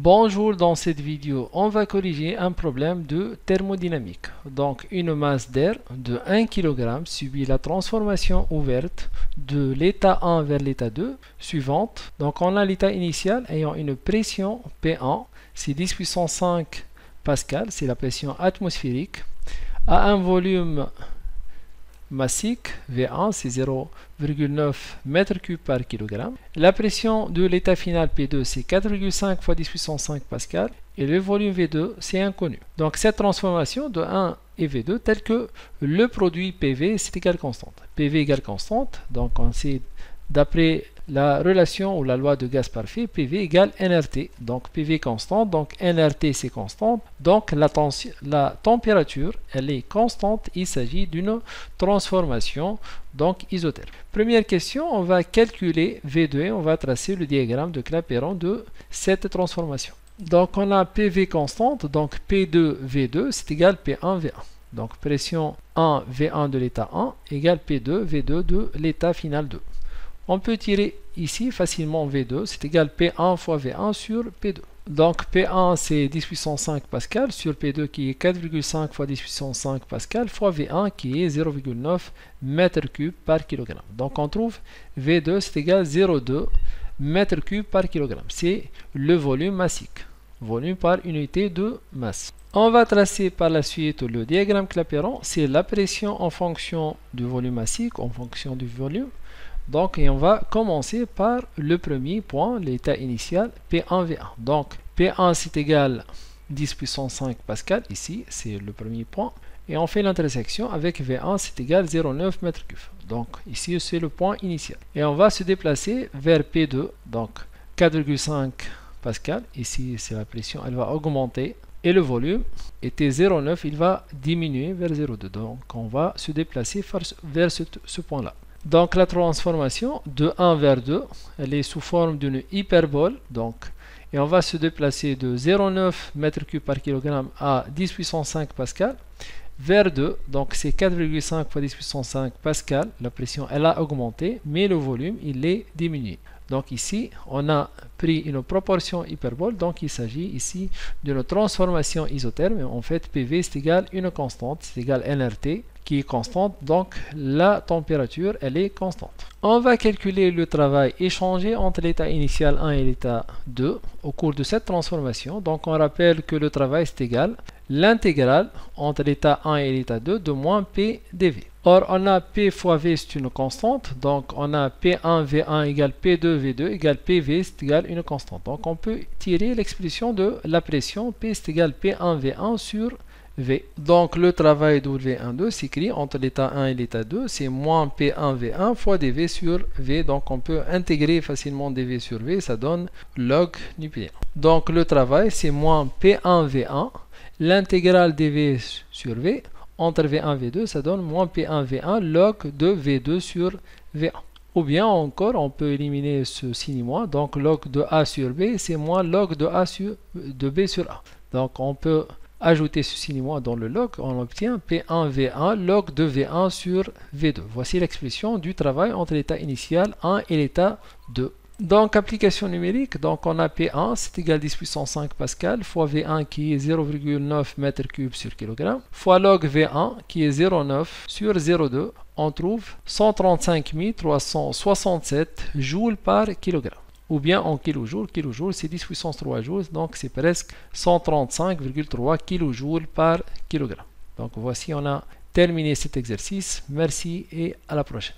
Bonjour, dans cette vidéo, on va corriger un problème de thermodynamique. Donc, une masse d'air de 1 kg subit la transformation ouverte de l'état 1 vers l'état 2 suivante. Donc, on a l'état initial ayant une pression P1, c'est 10 puissance 5 pascal, c'est la pression atmosphérique, à un volume massique, V1, c'est 0,9 m3 par kg. La pression de l'état final P2, c'est 4,5 fois 10 puissance 5 pascal. Et le volume V2, c'est inconnu. Donc, cette transformation de 1 et V2, tel que le produit PV, c'est égal constante. PV égale constante, donc on sait d'après la relation ou la loi de gaz parfait, PV égale nRT. Donc, PV constante, donc nRT c'est constante. Donc, la température, elle est constante. Il s'agit d'une transformation donc isotherme. Première question, on va calculer V2 et on va tracer le diagramme de Clapeyron de cette transformation. Donc, on a PV constante, donc P2 V2, c'est égal P1 V1. Donc, pression 1 V1 de l'état 1 égale P2 V2 de l'état final 2. On peut tirer ici facilement V2, c'est égal P1 fois V1 sur P2. Donc P1 c'est 10 puissance 5 pascal sur P2 qui est 4,5 fois 10 puissance 5 pascal fois V1 qui est 0,9 m3 par kg. Donc on trouve V2 c'est égal 0,2 m3 par kg. C'est le volume massique, volume par unité de masse. On va tracer par la suite le diagramme Clapeyron, c'est la pression en fonction du volume massique, en fonction du volume. Donc, et on va commencer par le premier point, l'état initial, P1V1. Donc, P1 c'est égal 10 puissance 5 pascal, ici c'est le premier point. Et on fait l'intersection avec V1 c'est égal 0,9 m3. Donc, ici c'est le point initial. Et on va se déplacer vers P2, donc 4,5 pascal. Ici c'est la pression, elle va augmenter. Et le volume était 0,9, il va diminuer vers 0,2. Donc, on va se déplacer vers ce point-là. Donc la transformation de 1 vers 2, elle est sous forme d'une hyperbole. Donc, et on va se déplacer de 0,9 m3 par kg à 10 puissance 5 pascal vers 2. Donc c'est 4,5 fois 10 puissance 5 pascal. La pression elle a augmenté, mais le volume il est diminué. Donc ici, on a pris une proportion hyperbole. Donc il s'agit ici d'une transformation isotherme. En fait, PV c'est égal à une constante, c'est égal à nRT qui est constante, donc la température elle est constante. On va calculer le travail échangé entre l'état initial 1 et l'état 2 au cours de cette transformation. Donc on rappelle que le travail c'est égal l'intégrale entre l'état 1 et l'état 2 de moins P dV. Or on a P fois V c'est une constante, donc on a P1 V1 égale P2 V2 égale PV c'est égal une constante. Donc on peut tirer l'expression de la pression P c'est égal P1 V1 sur V. Donc le travail de V12 s'écrit entre l'état 1 et l'état 2, c'est moins P1 V1 fois dV sur V. Donc on peut intégrer facilement dV sur V, ça donne log nucléaire. Donc le travail c'est moins P1 V1, l'intégrale dV sur V, entre V1 et V2, ça donne moins P1 V1 log de V2 sur V1. Ou bien encore, on peut éliminer ce signe moins, donc log de A sur B, c'est moins log de B sur A. Donc on peut ajouter ce signe moins dans le log, on obtient P1 V1 log de V1 sur V2. Voici l'expression du travail entre l'état initial 1 et l'état 2. Donc, application numérique, donc on a P1, c'est égal à 10 puissance 5 pascal, fois V1 qui est 0,9 m3 sur kg, fois log V1 qui est 0,9 sur 0,2, on trouve 135 367 joules par kg. Ou bien en kilojoules, kilojoule c'est 10 puissance 3 joules, donc c'est presque 135,3 kJ par kg. Donc voici, on a terminé cet exercice. Merci et à la prochaine.